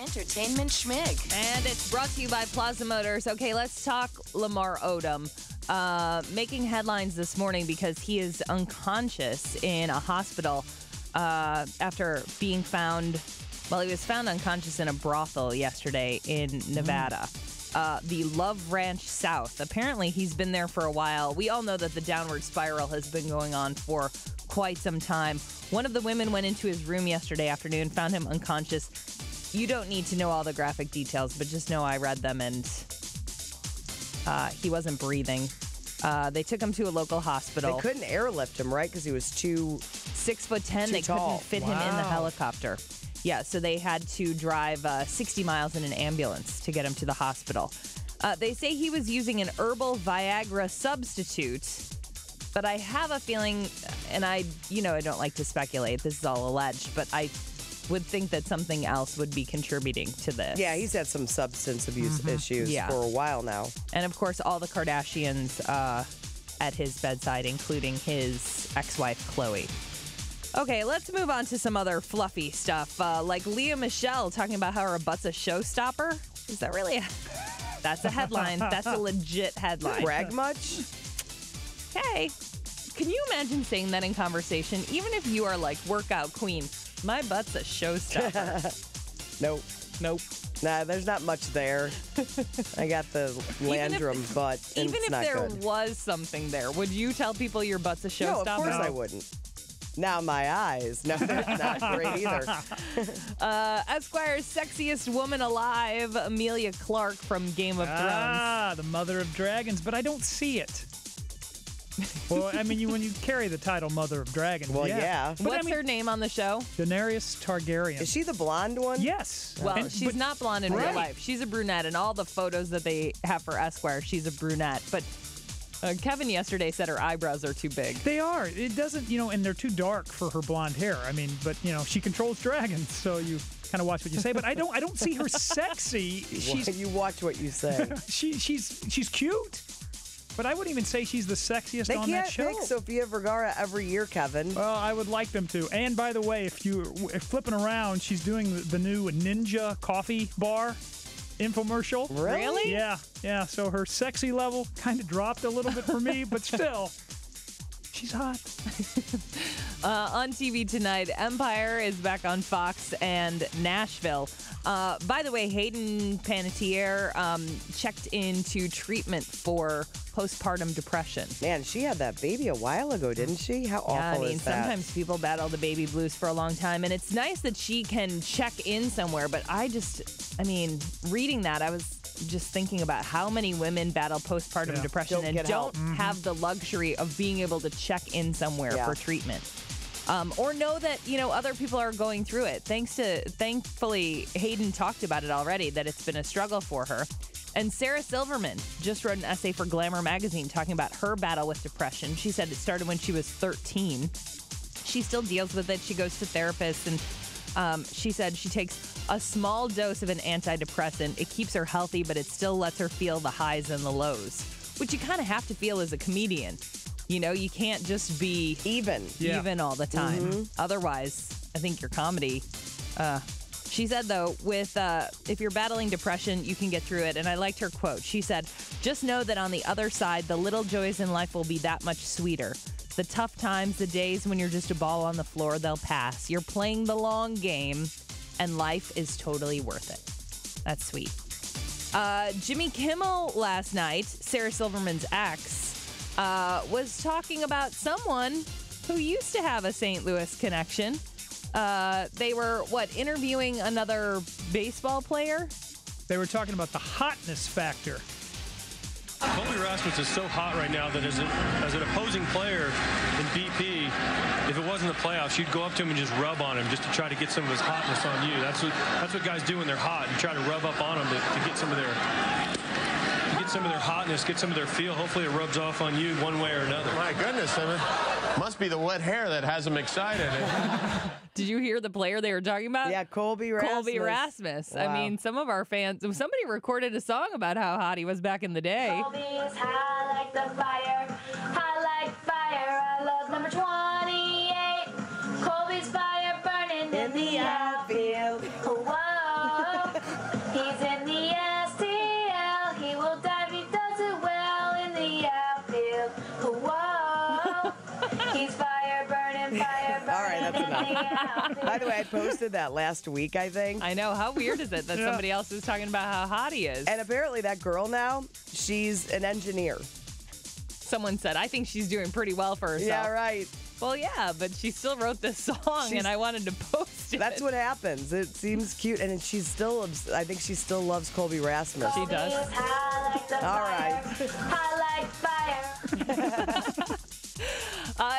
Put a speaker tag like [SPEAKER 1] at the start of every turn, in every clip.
[SPEAKER 1] Entertainment Schmig.
[SPEAKER 2] And it's brought to you by Plaza Motors. Okay, let's talk Lamar Odom. Making headlines this morning because he is unconscious in a hospital after being found. Well, he was found unconscious in a brothel yesterday in Nevada. The Love Ranch South. Apparently, he's been there for a while. We all know that the downward spiral has been going on for quite some time. One of the women went into his room yesterday afternoon, found him unconscious. You don't need to know all the graphic details, but just know I read them, and he wasn't breathing. They took him to a local hospital.
[SPEAKER 3] They couldn't airlift him, right? Because he was too
[SPEAKER 2] 6'10". They
[SPEAKER 3] tall.
[SPEAKER 2] Couldn't fit him in the helicopter. Yeah, so they had to drive 60 miles in an ambulance to get him to the hospital. They say he was using an herbal Viagra substitute, but I have a feeling, and I don't like to speculate, this is all alleged, but I would think that something else would be contributing to this.
[SPEAKER 3] Yeah, he's had some substance abuse issues for a while now.
[SPEAKER 2] And of course, all the Kardashians at his bedside, including his ex-wife, Khloe. Okay, let's move on to some other fluffy stuff, like Lea Michele talking about how her butt's a showstopper. Is that really That's a headline. That's a legit headline.
[SPEAKER 3] Brag much?
[SPEAKER 2] Hey, can you imagine saying that in conversation? Even if you are like workout queen, my butt's a showstopper.
[SPEAKER 3] Nope. Nah, there's not much there. I got the Landrum butt, and
[SPEAKER 2] even
[SPEAKER 3] it's
[SPEAKER 2] if
[SPEAKER 3] not
[SPEAKER 2] there
[SPEAKER 3] good.
[SPEAKER 2] was something there, would you tell people your butt's a showstopper?
[SPEAKER 3] No, of course I wouldn't. Now my eyes. No, that's not great either.
[SPEAKER 2] Esquire's sexiest woman alive, Emilia Clarke from Game of Thrones.
[SPEAKER 4] The mother of dragons, but I don't see it. Well, I mean, when you carry the title Mother of Dragons,
[SPEAKER 3] Well, yeah.
[SPEAKER 4] But,
[SPEAKER 2] What's her name on the show?
[SPEAKER 4] Daenerys Targaryen.
[SPEAKER 3] Is she the blonde one?
[SPEAKER 4] Yes.
[SPEAKER 2] Well, she's not blonde in real
[SPEAKER 4] Right.
[SPEAKER 2] life. She's a brunette, and all the photos that they have for Esquire, she's a brunette. But Kevin yesterday said her eyebrows are too big.
[SPEAKER 4] They are. It doesn't, and they're too dark for her blonde hair. I mean, but she controls dragons, so you kind of watch what you say. But I don't see her sexy.
[SPEAKER 3] You watch what you say.
[SPEAKER 4] She's cute, but I wouldn't even say she's the sexiest on that show.
[SPEAKER 3] They can't pick Sofia Vergara every year, Kevin.
[SPEAKER 4] Well, I would like them to. And by the way, if flipping around, she's doing the new Ninja coffee bar infomercial.
[SPEAKER 3] Really?
[SPEAKER 4] Yeah. So her sexy level kind of dropped a little bit for me, but still, she's hot.
[SPEAKER 2] On TV tonight, Empire is back on Fox and Nashville. By the way, Hayden Panettiere checked into treatment for postpartum depression.
[SPEAKER 3] Man, she had that baby a while ago, didn't she? How awful is that?
[SPEAKER 2] Sometimes people battle the baby blues for a long time, and it's nice that she can check in somewhere, but reading that, I was just thinking about how many women battle postpartum depression and don't have the luxury of being able to check in somewhere for treatment. Or know that, other people are going through it. Thankfully, Hayden talked about it already, that it's been a struggle for her. And Sarah Silverman just wrote an essay for Glamour magazine talking about her battle with depression. She said it started when she was 13. She still deals with it. She goes to therapists, and she said she takes a small dose of an antidepressant. It keeps her healthy, but it still lets her feel the highs and the lows, which you kind of have to feel as a comedian. You can't just be even all the time. Otherwise, I think your comedy... She said, though, if you're battling depression, you can get through it. And I liked her quote. She said, "Just know that on the other side, the little joys in life will be that much sweeter. The tough times, the days when you're just a ball on the floor, they'll pass. You're playing the long game, and life is totally worth it." That's sweet. Jimmy Kimmel last night, Sarah Silverman's ex, was talking about someone who used to have a St. Louis connection. They were, interviewing another baseball player?
[SPEAKER 4] They were talking about the hotness factor.
[SPEAKER 5] Colby Rasmus is so hot right now that as an opposing player in BP, if it wasn't the playoffs, you'd go up to him and just rub on him just to try to get some of his hotness on you. That's what guys do when they're hot. You try to rub up on them to get some of their hotness, get some of their feel. Hopefully it rubs off on you one way or another.
[SPEAKER 6] My goodness, must be the wet hair that has him excited.
[SPEAKER 2] Did you hear the player they were talking about?
[SPEAKER 3] Yeah, Colby Rasmus.
[SPEAKER 2] Colby Rasmus.
[SPEAKER 3] Wow.
[SPEAKER 2] I mean, some of our fans, somebody recorded a song about how hot he was back in the day.
[SPEAKER 7] Colby is high like the fire, high like fire. I love number 28. Colby's fire burning in the outfield. Whoa,
[SPEAKER 3] By the way, I posted that last week, I think.
[SPEAKER 2] I know. How weird is it that somebody else is talking about how hot he is?
[SPEAKER 3] And apparently that girl now, she's an engineer.
[SPEAKER 2] Someone said, I think she's doing pretty well for herself.
[SPEAKER 3] Yeah, right.
[SPEAKER 2] Well, yeah, but she still wrote this song, and I wanted to post it.
[SPEAKER 3] That's what happens. It seems cute, and she's still, I think she still loves Colby Rasmus.
[SPEAKER 2] She does.
[SPEAKER 3] All right.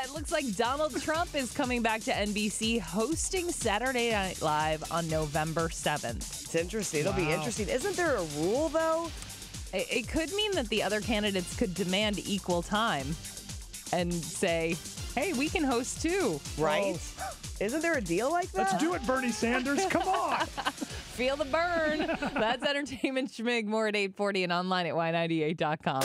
[SPEAKER 2] It looks like Donald Trump is coming back to NBC, hosting Saturday Night Live on November 7th.
[SPEAKER 3] It's interesting. It'll be interesting. Isn't there a rule, though?
[SPEAKER 2] It could mean that the other candidates could demand equal time and say, hey, we can host too.
[SPEAKER 3] Right? Isn't there a deal like that?
[SPEAKER 4] Let's do it, Bernie Sanders. Come on.
[SPEAKER 2] Feel the burn. That's Entertainment Schmig. More at 8:40 and online at y98.com.